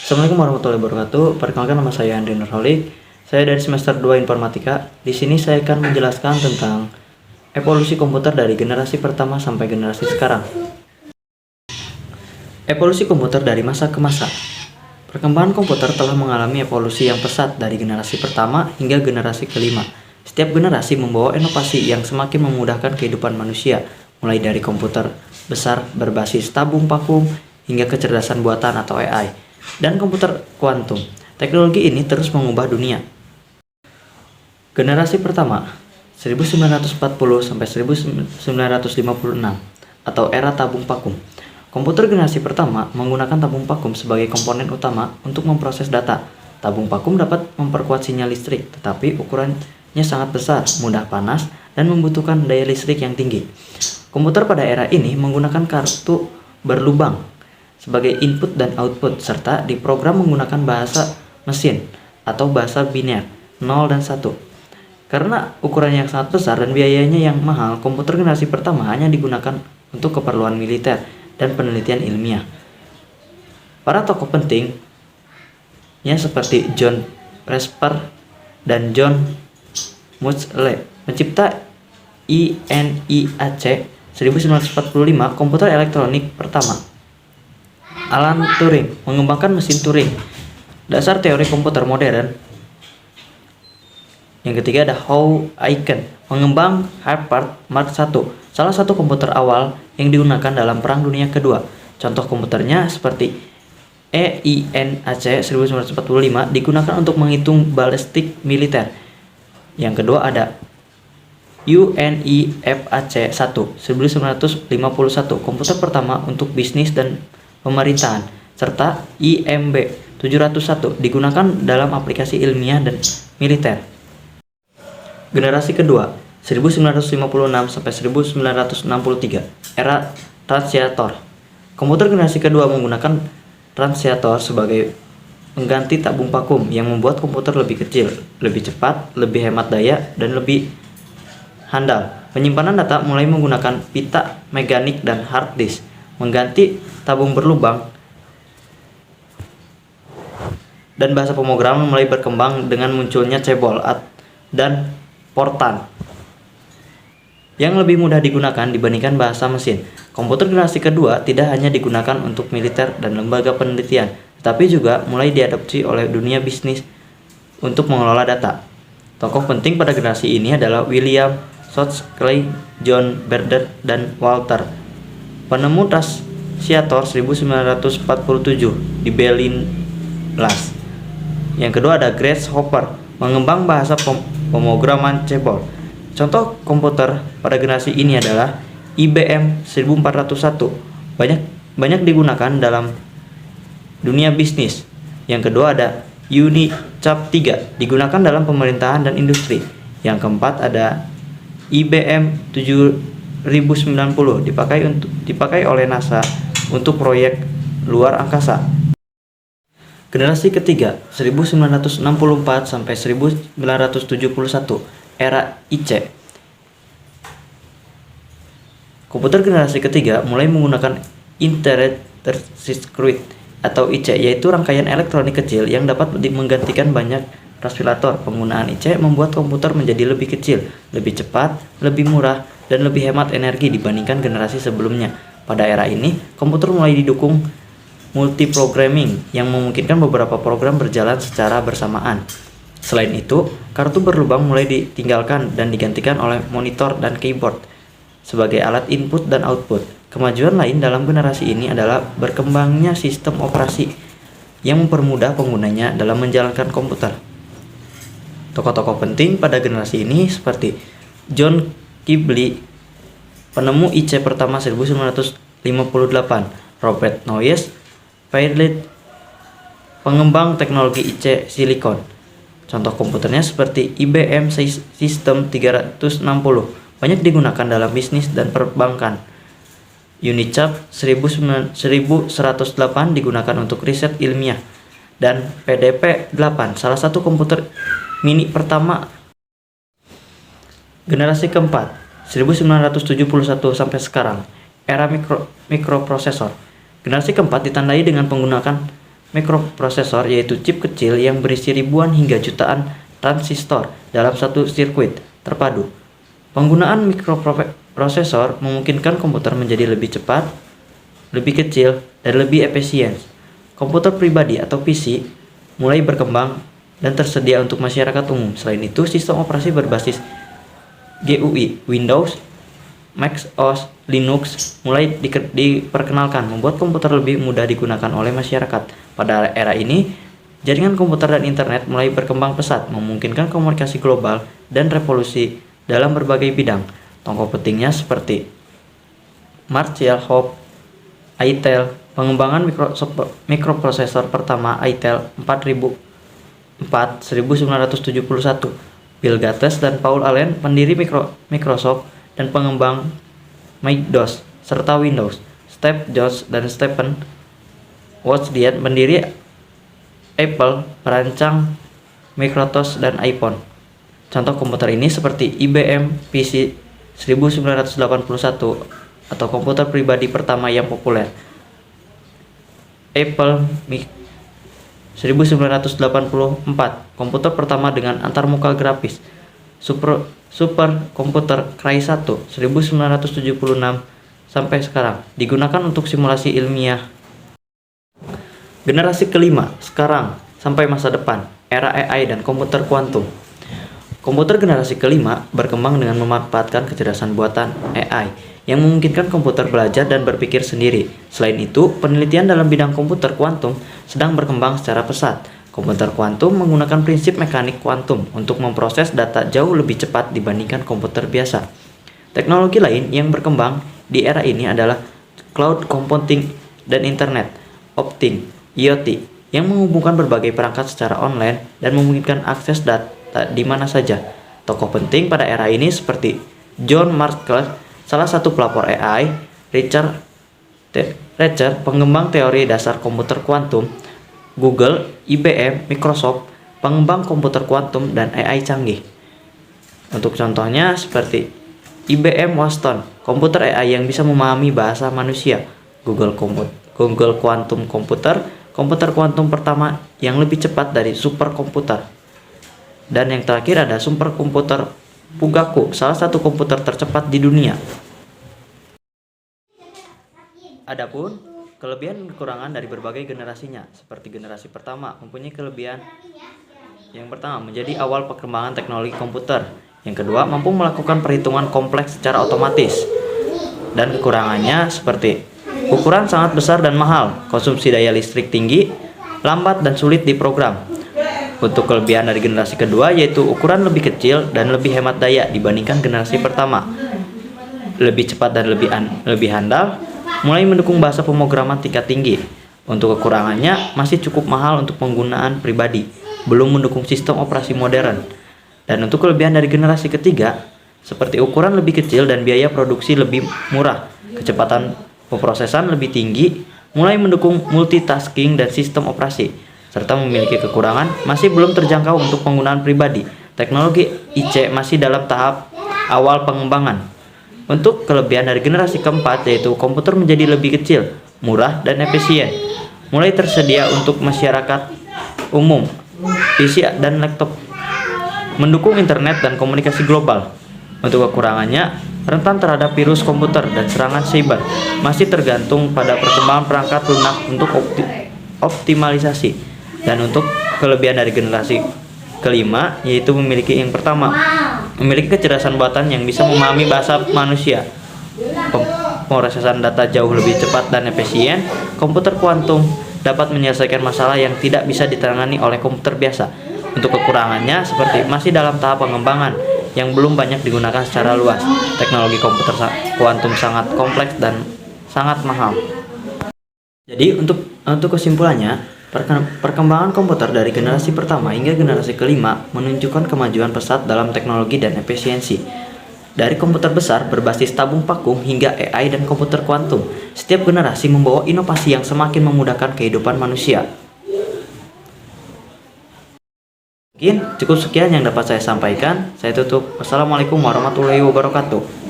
Assalamualaikum warahmatullahi wabarakatuh. Perkenalkan, nama saya Andri Nurholik. Saya dari semester 2 Informatika. Di sini saya akan menjelaskan tentang evolusi komputer dari generasi pertama sampai generasi sekarang. Evolusi komputer dari masa ke masa. Perkembangan komputer telah mengalami evolusi yang pesat dari generasi pertama hingga generasi kelima. Setiap generasi membawa inovasi yang semakin memudahkan kehidupan manusia, mulai dari komputer besar berbasis tabung vakum hingga kecerdasan buatan atau AI, dan komputer kuantum. Teknologi ini terus mengubah dunia. Generasi pertama, 1940 sampai 1956 atau era tabung vakum. Komputer generasi pertama menggunakan tabung vakum sebagai komponen utama untuk memproses data. Tabung vakum dapat memperkuat sinyal listrik, tetapi ukurannya sangat besar, mudah panas, dan membutuhkan daya listrik yang tinggi. Komputer pada era ini menggunakan kartu berlubang sebagai input dan output, serta diprogram menggunakan bahasa mesin atau bahasa biner 0 dan 1. Karena ukurannya yang sangat besar dan biayanya yang mahal, komputer generasi pertama hanya digunakan untuk keperluan militer dan penelitian ilmiah. Para tokoh pentingnya seperti John Presper dan John Mutzle mencipta ENIAC 1945, komputer elektronik pertama. Alan Turing mengembangkan mesin Turing, dasar teori komputer modern. Yang ketiga ada Howe Aiken, mengembang Harvard Mark I, salah satu komputer awal yang digunakan dalam Perang Dunia Kedua. Contoh komputernya seperti EINAC 1945 digunakan untuk menghitung balistik militer. Yang kedua ada UNIFAC 1 1951, komputer pertama untuk bisnis dan pemerintahan, serta IMB 701 digunakan dalam aplikasi ilmiah dan militer. Generasi kedua, 1956 sampai 1963, era transiator. Komputer generasi kedua menggunakan transiator sebagai pengganti tabung vakum yang membuat komputer lebih kecil, lebih cepat, lebih hemat daya, dan lebih handal. Penyimpanan data mulai menggunakan pita mekanik dan hard disk, mengganti tabung berlubang, dan bahasa pemrograman mulai berkembang dengan munculnya COBOL dan Fortran yang lebih mudah digunakan dibandingkan bahasa mesin. Komputer generasi kedua tidak hanya digunakan untuk militer dan lembaga penelitian, tetapi juga mulai diadopsi oleh dunia bisnis untuk mengelola data. Tokoh penting pada generasi ini adalah William Shockley, John Berger, dan Walter, penemu transiator 1947 di Berlin Glas. Yang kedua ada Grace Hopper, mengembang bahasa pemrograman COBOL. Contoh komputer pada generasi ini adalah IBM 1401, banyak digunakan dalam dunia bisnis. Yang kedua ada UNICAP 3, digunakan dalam pemerintahan dan industri. Yang keempat ada IBM 7090, dipakai oleh NASA untuk proyek luar angkasa. Generasi ketiga, 1964 sampai 1971, era IC. Komputer generasi ketiga mulai menggunakan Integrated Circuit atau IC, yaitu rangkaian elektronik kecil yang dapat menggantikan banyak transilator. Penggunaan IC membuat komputer menjadi lebih kecil, lebih cepat, lebih murah, dan lebih hemat energi dibandingkan generasi sebelumnya. Pada era ini, komputer mulai didukung multiprogramming yang memungkinkan beberapa program berjalan secara bersamaan. Selain itu, kartu berlubang mulai ditinggalkan dan digantikan oleh monitor dan keyboard sebagai alat input dan output. Kemajuan lain dalam generasi ini adalah berkembangnya sistem operasi yang mempermudah penggunanya dalam menjalankan komputer. Tokoh-tokoh penting pada generasi ini seperti John Kibble, penemu IC pertama 1958, Robert Noyes, pengembang teknologi IC silikon. Contoh komputernya seperti IBM System 360, banyak digunakan dalam bisnis dan perbankan. UNICAP 1108 digunakan untuk riset ilmiah, dan PDP-8, salah satu komputer mini pertama. Generasi keempat, 1971 sampai sekarang, era mikroprosesor. Generasi keempat ditandai dengan penggunaan mikroprosesor yaitu chip kecil yang berisi ribuan hingga jutaan transistor dalam satu sirkuit terpadu. Penggunaan mikroprosesor memungkinkan komputer menjadi lebih cepat, lebih kecil, dan lebih efisien. Komputer pribadi atau PC mulai berkembang dan tersedia untuk masyarakat umum. Selain itu, sistem operasi berbasis GUI, Windows, Mac OS, Linux mulai diperkenalkan, membuat komputer lebih mudah digunakan oleh masyarakat. Pada era ini, jaringan komputer dan internet mulai berkembang pesat, memungkinkan komunikasi global dan revolusi dalam berbagai bidang. Tokoh pentingnya seperti Marshall Hope, Intel, pengembangan mikroprosesor pertama Intel 1971, Bill Gates dan Paul Allen, pendiri Microsoft dan pengembang MS-DOS serta Windows, Steve Jobs dan Stephen Wozniak, pendiri Apple, perancang Macintosh dan iPhone. Contoh komputer ini seperti IBM PC 1981 atau komputer pribadi pertama yang populer, Apple 1984, komputer pertama dengan antarmuka grafis, super komputer Cray 1 1976 sampai sekarang digunakan untuk simulasi ilmiah. Generasi kelima sekarang sampai masa depan, era AI dan komputer kuantum. Komputer generasi kelima berkembang dengan memanfaatkan kecerdasan buatan AI yang memungkinkan komputer belajar dan berpikir sendiri. Selain itu, penelitian dalam bidang komputer kuantum sedang berkembang secara pesat. Komputer kuantum menggunakan prinsip mekanik kuantum untuk memproses data jauh lebih cepat dibandingkan komputer biasa. Teknologi lain yang berkembang di era ini adalah cloud computing dan internet of things (IoT) yang menghubungkan berbagai perangkat secara online dan memungkinkan akses data di mana saja. Tokoh penting pada era ini seperti John Marshall, salah satu pelopor AI, Richard pengembang teori dasar komputer kuantum, Google, IBM, Microsoft, pengembang komputer kuantum dan AI canggih. Untuk contohnya seperti IBM Watson, komputer AI yang bisa memahami bahasa manusia, Google Quantum Computer, komputer kuantum pertama yang lebih cepat dari superkomputer. Dan yang terakhir ada superkomputer Fugaku, salah satu komputer tercepat di dunia. Adapun kelebihan dan kekurangan dari berbagai generasinya, seperti generasi pertama mempunyai kelebihan. Yang pertama, menjadi awal perkembangan teknologi komputer. Yang kedua, mampu melakukan perhitungan kompleks secara otomatis. Dan kekurangannya seperti ukuran sangat besar dan mahal, konsumsi daya listrik tinggi, lambat dan sulit diprogram. Untuk kelebihan dari generasi kedua yaitu ukuran lebih kecil dan lebih hemat daya dibandingkan generasi pertama, lebih cepat dan lebih handal, mulai mendukung bahasa pemrograman tingkat tinggi. Untuk kekurangannya masih cukup mahal untuk penggunaan pribadi, belum mendukung sistem operasi modern. Dan untuk kelebihan dari generasi ketiga seperti ukuran lebih kecil dan biaya produksi lebih murah, kecepatan pemrosesan lebih tinggi, mulai mendukung multitasking dan sistem operasi, serta memiliki kekurangan masih belum terjangkau untuk penggunaan pribadi. Teknologi IC masih dalam tahap awal pengembangan. Untuk kelebihan dari generasi keempat yaitu komputer menjadi lebih kecil, murah, dan efisien, mulai tersedia untuk masyarakat umum, PC dan laptop, mendukung internet dan komunikasi global. Untuk kekurangannya, rentan terhadap virus komputer dan serangan cyber, masih tergantung pada perkembangan perangkat lunak untuk optimalisasi. Dan untuk kelebihan dari generasi kelima yaitu memiliki yang pertama, memiliki kecerdasan buatan yang bisa memahami bahasa manusia, pemrosesan data jauh lebih cepat dan efisien. Komputer kuantum dapat menyelesaikan masalah yang tidak bisa ditangani oleh komputer biasa. Untuk kekurangannya seperti masih dalam tahap pengembangan yang belum banyak digunakan secara luas. Teknologi komputer kuantum sangat kompleks dan sangat mahal. Jadi untuk kesimpulannya, perkembangan komputer dari generasi pertama hingga generasi kelima menunjukkan kemajuan pesat dalam teknologi dan efisiensi. Dari komputer besar berbasis tabung vakum hingga AI dan komputer kuantum, setiap generasi membawa inovasi yang semakin memudahkan kehidupan manusia. Mungkin cukup sekian yang dapat saya sampaikan. Saya tutup. Wassalamualaikum warahmatullahi wabarakatuh.